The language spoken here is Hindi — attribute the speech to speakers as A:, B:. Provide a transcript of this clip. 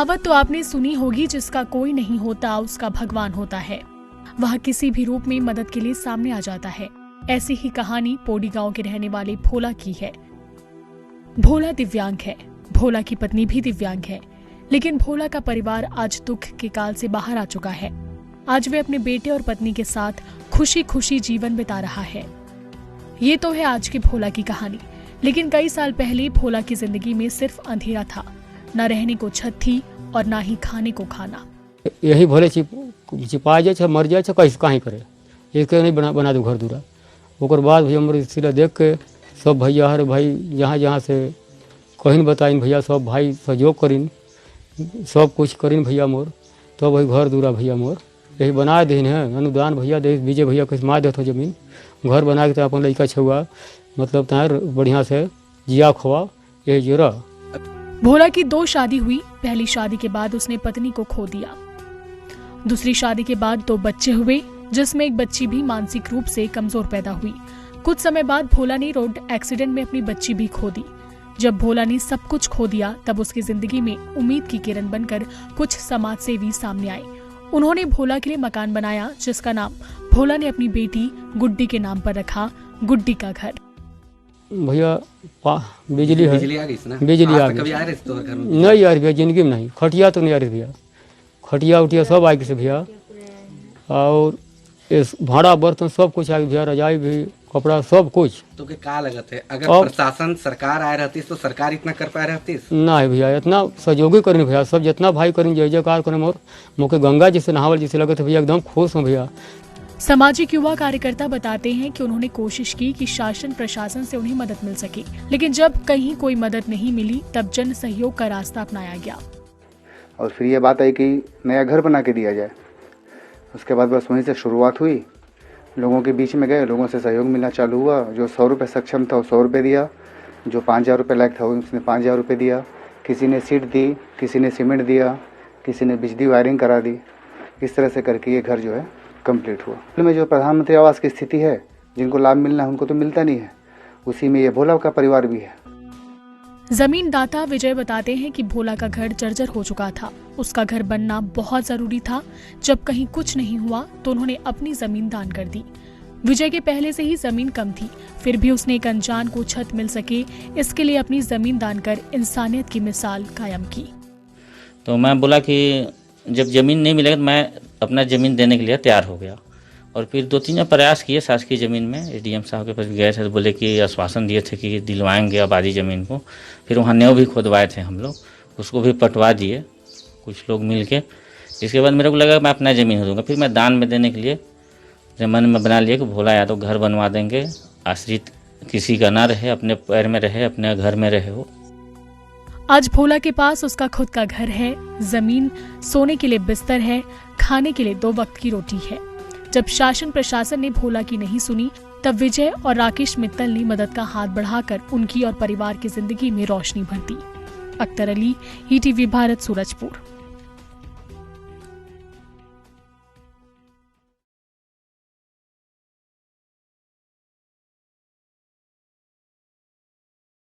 A: कहावत तो आपने सुनी होगी, जिसका कोई नहीं होता उसका भगवान होता है। वह किसी भी रूप में मदद के लिए सामने आ जाता है। ऐसी ही कहानी पोडी गांव के रहने वाले भोला की है। भोला दिव्यांग है, भोला की पत्नी भी दिव्यांग है, लेकिन भोला का परिवार आज दुख के काल से बाहर आ चुका है। आज वे अपने बेटे और पत्नी के साथ खुशी खुशी जीवन बिता रहा है। ये तो है आज के भोला की कहानी, लेकिन कई साल पहले भोला की जिंदगी में सिर्फ अंधेरा था। न रहने को छत थी और न ही खाने को खाना।
B: यही भले छिपा जाए मर जाए कैसे कहीं करे, एक नहीं बना दो घर दूरा। ओकर बाद भैया मोर सिला देख के सब भैया हर भाई जहाँ जहाँ से कहीं बताइन भैया, सब भाई सहयोग करीन, सब कुछ करीन भैया मोर। तो भाई घर दूरा भैया मोर यही बना दीन है, अनुदान भैया दे बीजे भैया कैसे मार देते जमीन घर बना के। तो अपन लड़का छुआ मतलब तार बढ़िया से जिया खुआ यही जोरा।
A: भोला की 2 शादी हुई। पहली शादी के बाद उसने पत्नी को खो दिया। दूसरी शादी के बाद 2 बच्चे हुए, जिसमें एक बच्ची भी मानसिक रूप से कमजोर पैदा हुई। कुछ समय बाद भोला ने रोड एक्सीडेंट में अपनी बच्ची भी खो दी। जब भोला ने सब कुछ खो दिया, तब उसकी जिंदगी में उम्मीद की किरण बनकर कुछ समाज सेवी सामने आए। उन्होंने भोला के लिए मकान बनाया, जिसका नाम भोला ने अपनी बेटी गुड्डी के नाम पर रखा, गुड्डी का घर।
B: भैया बिजली है,
C: बिजली आ गई ना?
B: बिजली आ
C: कभी
B: गई
C: आ रहे तो घर में?
B: नहीं यार भैया, जिंदगी में नहीं। खटिया तो नहीं आ रही भैया, खटिया उठिया सब आ गई से भैया। और इस भाड़ा बर्तन सब कुछ आ गई भैया, रजाई भी कपड़ा सब कुछ।
C: तो क्या लगत है अगर प्रशासन सरकार आए रहती तो सरकार इतना कर पाए रहती?
B: नहीं भैया, इतना सहयोगी करें भैया, सब जितना भाई करें जय जयकार करें। और मुझे गंगा जी से नहावल जैसे लगे थे भैया, एकदम खुश हूँ भैया।
A: सामाजिक युवा कार्यकर्ता बताते हैं कि उन्होंने कोशिश की कि शासन प्रशासन से उन्हें मदद मिल सके, लेकिन जब कहीं कोई मदद नहीं मिली, तब जन सहयोग का रास्ता अपनाया गया।
D: और फिर ये बात आई कि नया घर बना के दिया जाए। उसके बाद बस वहीं से शुरुआत हुई। लोगों के बीच में गए, लोगों से सहयोग मिलना चालू हुआ। जो 100 रुपये सक्षम था वो 100 रुपये दिया, जो 5000 रुपये लायक था उसने 5000 रुपये दिया। किसी ने सीट दी, किसी ने सीमेंट दिया, किसी ने बिजली वायरिंग करा दी। इस तरह से करके ये घर जो है कंप्लीट हुआ। में जो प्रधानमंत्री आवास की स्थिति है, जिनको लाभ मिलना है उनको तो मिलता नहीं है, उसी में ये भोला का परिवार भी है।
A: जमीन दाता विजय बताते हैं कि भोला का घर जर्जर हो चुका था। उसका घर बनना बहुत जरूरी था। जब कहीं कुछ नहीं हुआ तो उन्होंने अपनी जमीन दान कर दी। विजय के पहले से ही जमीन कम थी, फिर भी उसने एक अनजान को छत मिल सके, इसके लिए अपनी जमीन दान कर इंसानियत की मिसाल कायम की।
E: तो मैं बोला कि जब जमीन नहीं मिलेगा तो मैं अपना ज़मीन देने के लिए तैयार हो गया। और फिर 2-3 प्रयास किए शासकीय ज़मीन में। एसडीएम साहब के पास गए थे तो बोले कि आश्वासन दिए थे कि दिलवाएंगे आबादी ज़मीन को। फिर वहाँ नेव भी खोदवाए थे हम लोग, उसको भी पटवा दिए कुछ लोग मिल के। इसके बाद मेरे को लगा मैं अपना ज़मीन हो दूँगा। फिर मैं दान में देने के लिए मन में बना लिया कि भोला या तो घर बनवा देंगे, आश्रित किसी का ना रहे, अपने पैर में रहे, अपने घर में रहे हो।
A: आज भोला के पास उसका खुद का घर है, जमीन, सोने के लिए बिस्तर है, खाने के लिए 2 वक्त की रोटी है। जब शासन प्रशासन ने भोला की नहीं सुनी, तब विजय और राकेश मित्तल ने मदद का हाथ बढ़ाकर उनकी और परिवार की जिंदगी में रोशनी भर दी। अख्तर अली, ईटीवी भारत, सूरजपुर।